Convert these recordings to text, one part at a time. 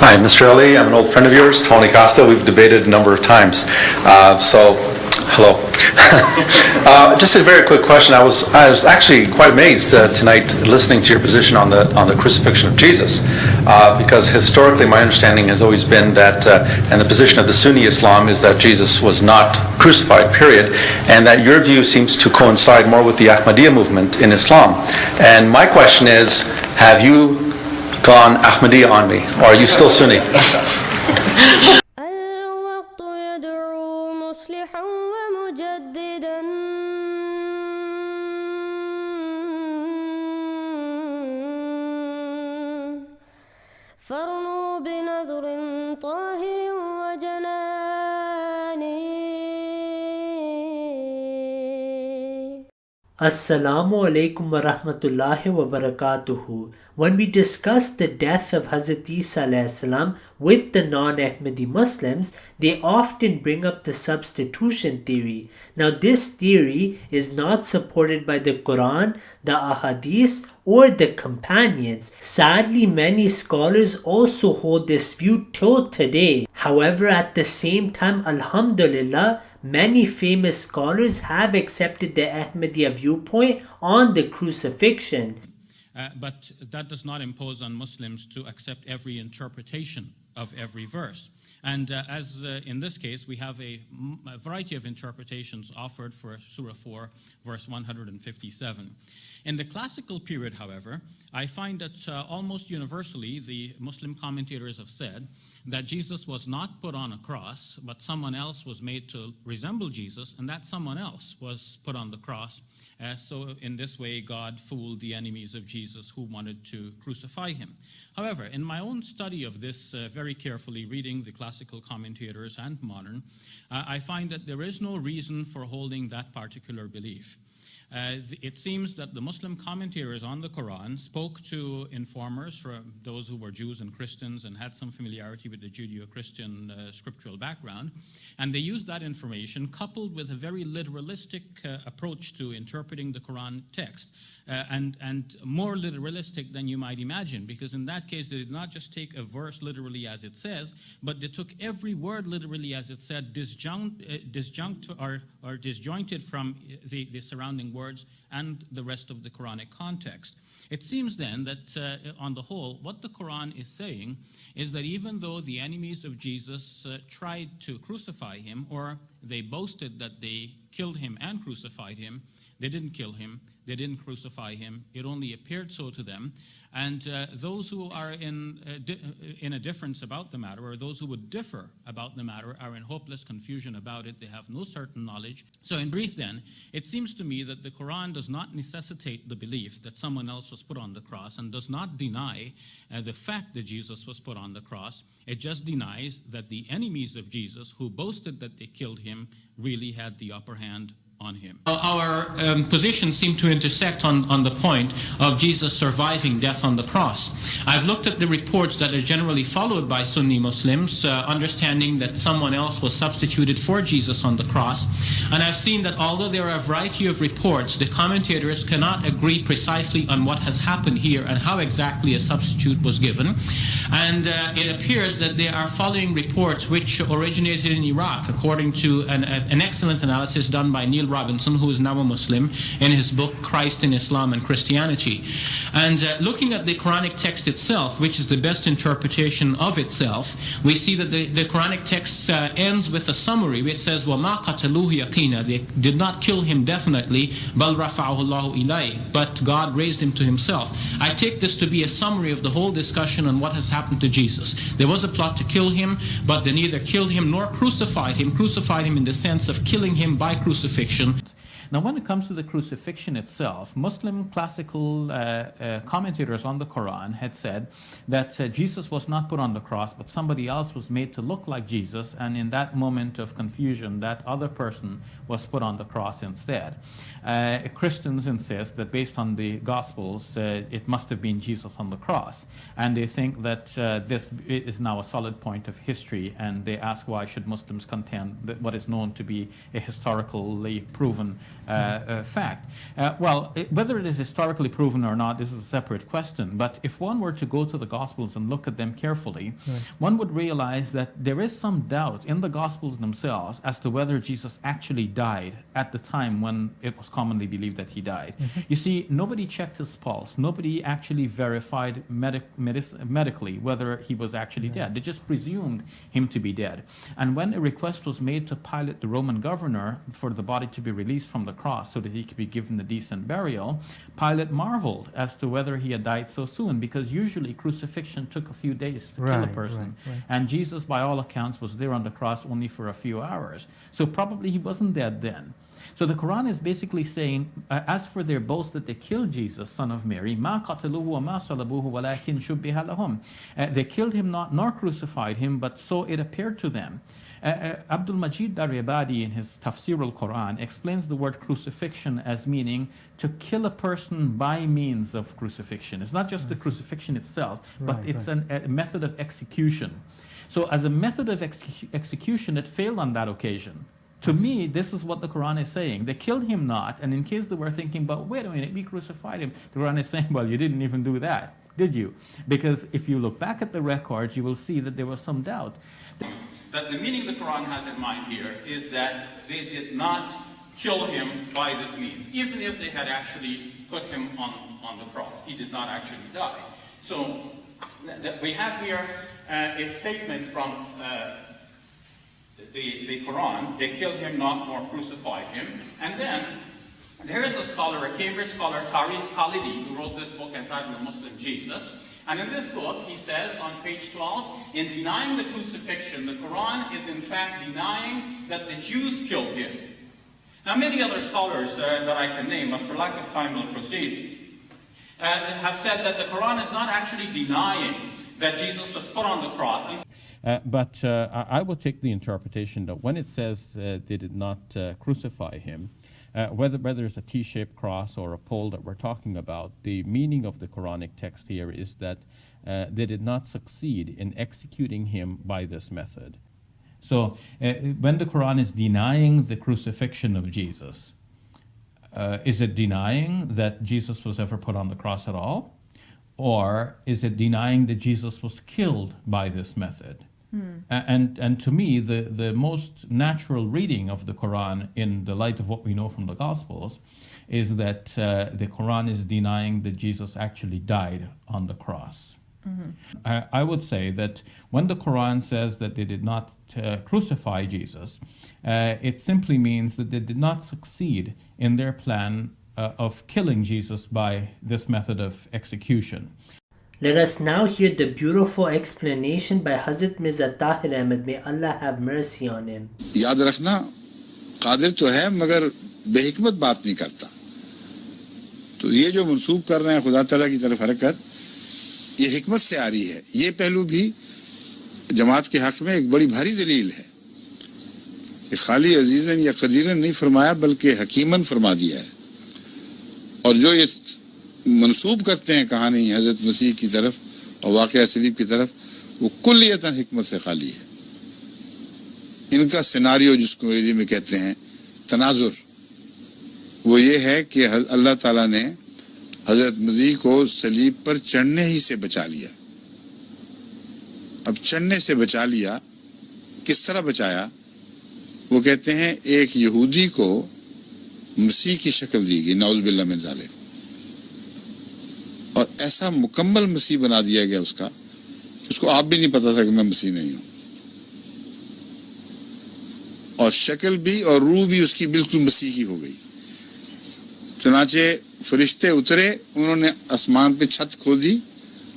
Hi, Mr. Ali. I'm an old friend of yours, Tony Costa. We've debated a number of times. Hello. Just a very quick question. I was actually quite amazed tonight listening to your position on the crucifixion of Jesus, because historically my understanding has always been that, and the position of the Sunni Islam is that Jesus was not crucified, period, and that your view seems to coincide more with the Ahmadiyya movement in Islam. And my question is, have you gone Ahmadiyya on me, or are you still Sunni? الوقت يدعو مصلحا ومجددا فارنوا بنظر Tahir وجناني. Assalamu alaikum wa rahmatullahi wa barakatuhu. When we discuss the death of Hazrat Isa alayhi salam with the non-Ahmadi Muslims, they often bring up the substitution theory. Now this theory is not supported by the Quran, the Ahadith, or the companions. Sadly, many scholars also hold this view till today. However, at the same time, alhamdulillah, many famous scholars have accepted the Ahmadiyya viewpoint on the crucifixion. But that does not impose on Muslims to accept every interpretation of every verse. And as in this case, we have a variety of interpretations offered for Surah 4, verse 157. In the classical period, however, I find that almost universally the Muslim commentators have said that Jesus was not put on a cross, but someone else was made to resemble Jesus, and that someone else was put on the cross. So in this way, God fooled the enemies of Jesus who wanted to crucify him. However, in my own study of this, very carefully reading the classical commentators and modern, I find that there is no reason for holding that particular belief. It seems that the Muslim commentators on the Quran spoke to informers, from those who were Jews and Christians and had some familiarity with the Judeo-Christian scriptural background, and they used that information coupled with a very literalistic approach to interpreting the Quran text, and more literalistic than you might imagine, because in that case they did not just take a verse literally as it says, but they took every word literally as it said, disjointed from the surrounding words and the rest of the Quranic context. It seems then that on the whole, what the Quran is saying is that even though the enemies of Jesus tried to crucify him, or they boasted that they killed him and crucified him, they didn't kill him, they didn't crucify him, it only appeared so to them. And those who are in a difference about the matter, or those who would differ about the matter, are in hopeless confusion about it. They have no certain knowledge. So in brief then, it seems to me that the Quran does not necessitate the belief that someone else was put on the cross, and does not deny the fact that Jesus was put on the cross. It just denies that the enemies of Jesus, who boasted that they killed him, really had the upper hand on him. Our positions seem to intersect on the point of Jesus surviving death on the cross. I've looked at the reports that are generally followed by Sunni Muslims, understanding that someone else was substituted for Jesus on the cross. And I've seen that although there are a variety of reports, the commentators cannot agree precisely on what has happened here and how exactly a substitute was given. And it appears that they are following reports which originated in Iraq, according to an excellent analysis done by Neil Robinson, who is now a Muslim, in his book Christ in Islam and Christianity. And looking at the Quranic text itself, which is the best interpretation of itself, we see that the Quranic text ends with a summary which says, وَمَا قَتَلُوهُ يَقِينًا, they did not kill him definitely, بَلْ رَفَعَهُ اللَّهُ إِلَيْهِ, but God raised him to himself. I take this to be a summary of the whole discussion on what has happened to Jesus. There was a plot to kill him, but they neither killed him nor crucified him in the sense of killing him by crucifixion. Now, when it comes to the crucifixion itself, Muslim classical commentators on the Quran had said that Jesus was not put on the cross, but somebody else was made to look like Jesus, and in that moment of confusion, that other person was put on the cross instead. Christians insist that based on the Gospels, it must have been Jesus on the cross, and they think that this is now a solid point of history, and they ask why should Muslims contend that what is known to be a historically proven fact. Whether it is historically proven or not, this is a separate question. But if one were to go to the Gospels and look at them carefully, one would realize that there is some doubt in the Gospels themselves as to whether Jesus actually died at the time when it was commonly believed that he died. You see, nobody checked his pulse. Nobody actually verified medically whether he was actually dead. They just presumed him to be dead. And when a request was made to Pilate, the Roman governor, for the body to be released from the cross so that he could be given a decent burial, Pilate marveled as to whether he had died so soon, because usually crucifixion took a few days to kill a person. And Jesus, by all accounts, was there on the cross only for a few hours. So probably he wasn't dead then. So the Quran is basically saying, as for their boast that they killed Jesus, son of Mary, مَا قَتَلُوهُ وَمَا صَلَبُوهُ وَلَكِنْ شُبِّهَ لَهُمْ. They killed him not, nor crucified him, but so it appeared to them. Abdul Majid Daryabadi, in his Tafsir al-Quran, explains the word crucifixion as meaning to kill a person by means of crucifixion. It's not just the crucifixion itself, but it's a method of execution. So as a method of execution, it failed on that occasion. To me, this is what the Quran is saying. They killed him not, and in case they were thinking, but wait a minute, we crucified him, the Quran is saying, well, you didn't even do that, did you? Because if you look back at the records, you will see that there was some doubt. That the meaning the Quran has in mind here is that they did not kill him by this means, even if they had actually put him on the cross. He did not actually die. So we have here a statement from the Quran: they killed him not nor crucified him. And then there is a scholar, a Cambridge scholar, Tariq Khalidi, who wrote this book entitled The Muslim Jesus. And in this book, he says on page 12, in denying the crucifixion, the Quran is in fact denying that the Jews killed him. Now, many other scholars that I can name, but for lack of time we'll proceed, have said that the Quran is not actually denying that Jesus was put on the cross. But I would take the interpretation that when it says they did not crucify him, whether it's a T-shaped cross or a pole that we're talking about, the meaning of the Quranic text here is that they did not succeed in executing him by this method. So when the Quran is denying the crucifixion of Jesus, is it denying that Jesus was ever put on the cross at all? Or is it denying that Jesus was killed by this method? And to me, the most natural reading of the Quran in the light of what we know from the Gospels is that the Quran is denying that Jesus actually died on the cross. I would say that when the Quran says that they did not crucify Jesus, it simply means that they did not succeed in their plan of killing Jesus by this method of execution. Let us now hear the beautiful explanation by Hazrat Mirza Tahir Ahmad. May Allah have mercy on him. याद रखना, कादिर तो है मगर बेहिकमत बात नहीं करता. तो ये जो मंसूब कर रहे हैं खुदा ताला की तरफ हरकत, ये हिकमत से आ रही है. ये पहलू भी जमात के हक में एक बड़ी भारी दलील है कि खाली अजीजन या कदीरन नहीं फरमाया बल्कि हकीमन फरमा दिया है. और जो ये मंसूब करते हैं कहानी हजरत मसीह की तरफ और वाक़या शरीफ की तरफ, वो कुल्लियतन हिकमत से खाली है. इनका सिनारियो जिसको अंग्रेजी में कहते हैं तनाजुर, वो ये है कि अल्लाह ताला ने हजरत मसीह को सलीब पर चढ़ने ही से बचा लिया. अब चढ़ने से बचा लिया, किस तरह बचाया? वो कहते हैं एक यहूदी को मसीह की शक्ल दी गई, नाउज़ बिल्लाह मिन ज़ालिक, और ऐसा मुकम्मल मसीह बना दिया गया उसको आप भी नहीं पता था कि मैं मसीह नहीं हूं. और शक्ल भी और रूह भी उसकी बिल्कुल मसीही हो गई. चुनाचे फरिश्ते उतरे, उन्होंने आसमान पे छत खोदी,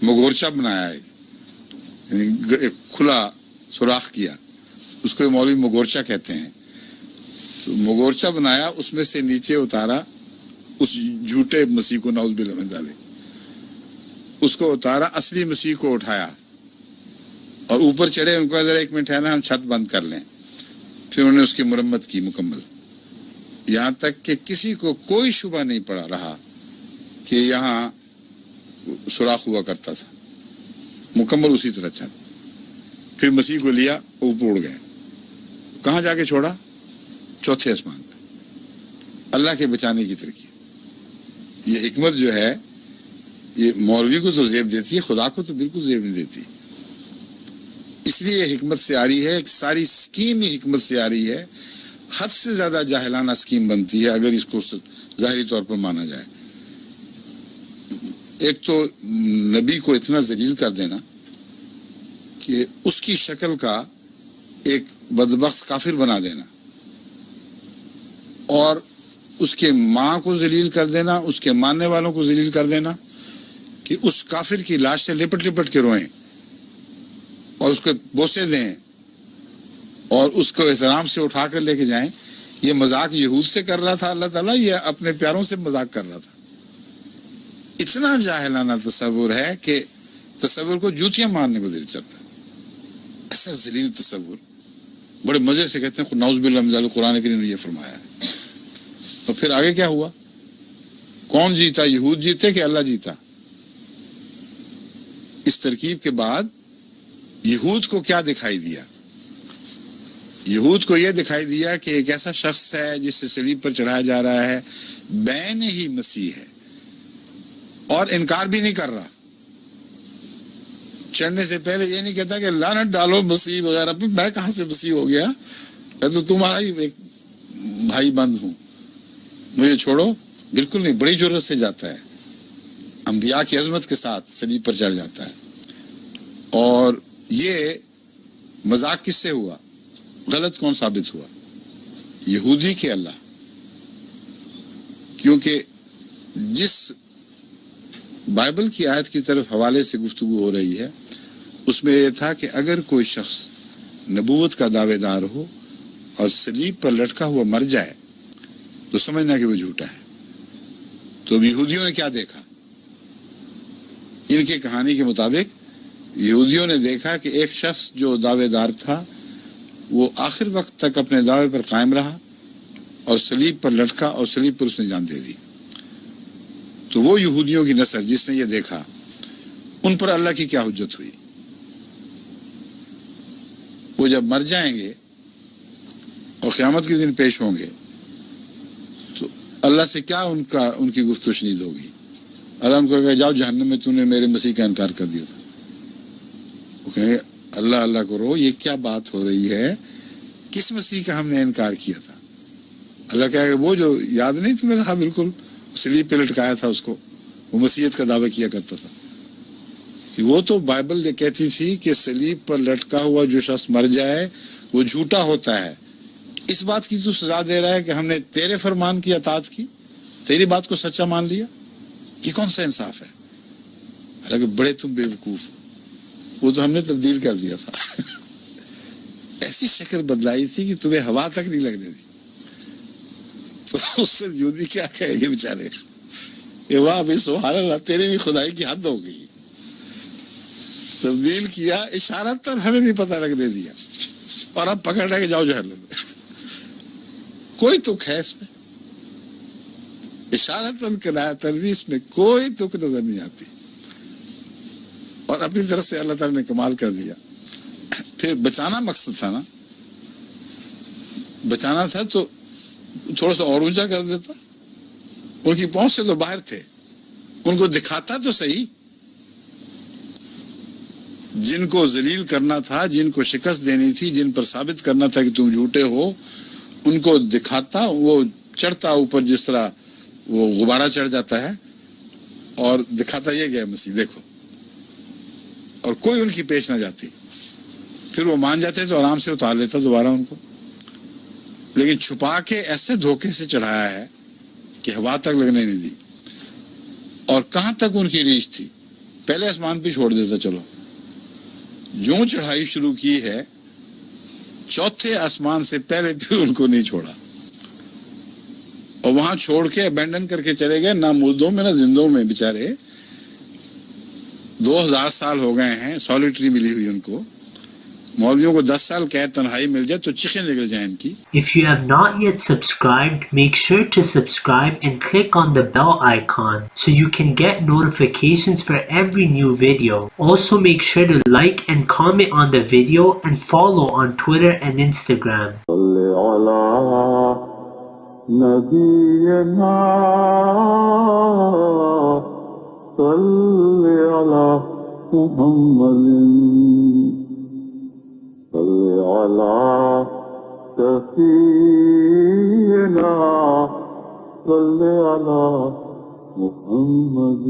मगोरचा बनाया, एक खुला सुराख किया, उसको मौलवी मगोरचा कहते हैं. तो मगोरचा बनाया, उसमें से नीचे उतारा उस झूठे मसीह को, नाउज़ बिल्लाह मिन ज़ालिक, उसको उतारा, असली मसीह को उठाया और ऊपर चढ़े. उनको जरा एक मिनट है ना, हम छत बंद कर लें. फिर उन्होंने उसकी मुरम्मत की मुकम्मल, यहाँ तक कि किसी को कोई शुबा नहीं पड़ा रहा कि यहाँ सुराख हुआ करता था. मुकम्मल उसी तरह छत. फिर मसीह को लिया, ऊपर उड़ गए. कहाँ जाके छोड़ा? चौथे आसमान पे. اللہ کے بچانے کی ترکیب. یہ حکمت جو ہے یہ مولوی کو تو زیب دیتی ہے, خدا کو تو بالکل زیب نہیں دیتی. اس لیے یہ حکمت سے آ رہی ہے, ساری اسکیم ہی حکمت سے آ رہی ہے. حد سے زیادہ جاہلانہ اسکیم بنتی ہے اگر اس کو ظاہری طور پر مانا جائے. ایک تو نبی کو اتنا ذلیل کر دینا کہ اس کی شکل کا ایک بدبخت کافر بنا دینا, اور اس کے ماں کو ذلیل کر دینا, اس کے ماننے والوں کو ذلیل کر دینا کہ اس کافر کی لاش سے لپٹ لپٹ کے روئیں اور اس کو بوسے دیں اور اس کو احترام سے اٹھا کر لے کے جائیں. یہ مذاق یہود سے کر رہا تھا اللہ تعالیٰ, یہ اپنے پیاروں سے مذاق کر رہا تھا. اتنا جاہلانہ تصور ہے کہ تصور کو جوتیاں مارنے کو دل چاہتا ہے. ایسا ذلیل تصور بڑے مزے سے کہتے ہیں نعوذ باللہ من ذالک, قرآن کریم نے یہ فرمایا ہے. اور پھر آگے کیا ہوا؟ کون جیتا؟ یہود جیتے کہ اللہ جیتا؟ اس ترکیب کے بعد یہود کو کیا دکھائی دیا؟ یہود کو یہ دکھائی دیا کہ ایک ایسا شخص ہے جس سے صلیب پر چڑھایا جا رہا ہے, بین ہی مسیح ہے اور انکار بھی نہیں کر رہا. چڑھنے سے پہلے یہ نہیں کہتا کہ لعنت ڈالو مسیح وغیرہ پہ, میں کہاں سے مسیح ہو گیا, میں تو تمہارا ہی ایک بھائی بند ہوں, مجھے چھوڑو. بالکل نہیں, بڑی جرأت سے جاتا ہے, انبیاء کی عظمت کے ساتھ صلیب پر چڑھ جاتا ہے. اور یہ مذاق کس سے ہوا؟ غلط کون ثابت ہوا؟ یہودی کے اللہ. کیونکہ جس بائبل کی آیت کی طرف حوالے سے گفتگو ہو رہی ہے اس میں یہ تھا کہ اگر کوئی شخص نبوت کا دعوے دار ہو اور صلیب پر لٹکا ہوا مر جائے تو سمجھنا کہ وہ جھوٹا ہے. تو یہودیوں نے کیا دیکھا؟ ان کی کہانی کے مطابق یہودیوں نے دیکھا کہ ایک شخص جو دعوے دار تھا وہ آخر وقت تک اپنے دعوے پر قائم رہا اور صلیب پر لٹکا اور صلیب پر اس نے جان دے دی. تو وہ یہودیوں کی نسل جس نے یہ دیکھا, ان پر اللہ کی کیا حجت ہوئی؟ وہ جب مر جائیں گے اور قیامت کے دن پیش ہوں گے تو اللہ سے کیا ان کی گفت و شنید ہوگی؟ اللہ ان کو کہے جاؤ جہنم میں, تو نے میرے مسیح کا انکار کر دیا تھا. وہ کہیں گے اللہ اللہ کرو, یہ کیا بات ہو رہی ہے, کس مسیح کا ہم نے انکار کیا تھا؟ اللہ کہے گا وہ جو یاد نہیں تمہیں رہا, بالکل صلیب پہ لٹکایا تھا اس کو, وہ مسیحیت کا دعویٰ کیا کرتا تھا. کہ وہ تو بائبل یہ کہتی تھی کہ صلیب پر لٹکا ہوا جو شخص مر جائے وہ جھوٹا ہوتا ہے. اس بات کی تو سزا دے رہا ہے کہ ہم نے تیرے فرمان کی اطاعت کی, تیری بات کو سچا مان لیا. یہ کون سا انصاف ہے؟ حالانکہ بڑے تم بے وقوف ہو, وہ تو ہم نے تبدیل کر دیا تھا. ایسی شکل بدلائی تھی کہ تمہیں ہوا تک نہیں لگنے دی. تو اس سے یہودی کیا کہیں گے بیچارے کہ واہ بھائی سبحان اللہ, تیرے بھی خدائی کی حد ہو گئی. تبدیل کیا, اشارت تک ہمیں نہیں پتہ لگنے دیا, اور اب پکڑ لے کے جاؤ جہنم میں. کوئی تک ہے اس میں؟ اشارتاً کنایتاً بھی اس میں کوئی تک نظر نہیں آتی. اور اپنی طرف سے اللہ تعالیٰ نے کمال کر دیا. پھر بچانا مقصد تھا نا, بچانا تھا تو تھوڑا سا اور اونچا کر دیتا. ان کی پہنچ سے تو باہر تھے, ان کو دکھاتا تو صحیح. جن کو ذلیل کرنا تھا, جن کو شکست دینی تھی, جن پر ثابت کرنا تھا کہ تم جھوٹے ہو, ان کو دکھاتا. وہ چڑھتا اوپر جس طرح وہ غبارہ چڑھ جاتا ہے, اور دکھاتا یہ گیا مسیح دیکھو, اور کوئی ان کی پیش نہ جاتی. پھر وہ مان جاتے تو آرام سے اتار لیتا دوبارہ ان کو. لیکن چھپا کے ایسے دھوکے سے چڑھایا ہے کہ ہوا تک لگنے نہیں دی. اور کہاں تک ان کی ریچ تھی؟ پہلے آسمان پہ چھوڑ دیتا, چلو جو چڑھائی شروع کی ہے چوتھے آسمان سے پہلے پھر ان کو نہیں چھوڑا, اور وہاں چھوڑ کے ابینڈن کر کے چلے گئے. نہ مردوں میں نہ زندوں میں, بیچارے 2000 سال ہو گئے ہیں سالیٹری ملی ہوئی ان کو. مولویوں کو 10 سال قید تنہائی مل جائے تو چیخیں نکل جائیں ان کی. If you have not yet subscribed, make sure to subscribe and click on the bell icon so you can get notifications for every new video. Also make sure to like and comment on the video and follow on Twitter and Instagram. نبينا صل على محمد صل على سفينا صل على محمد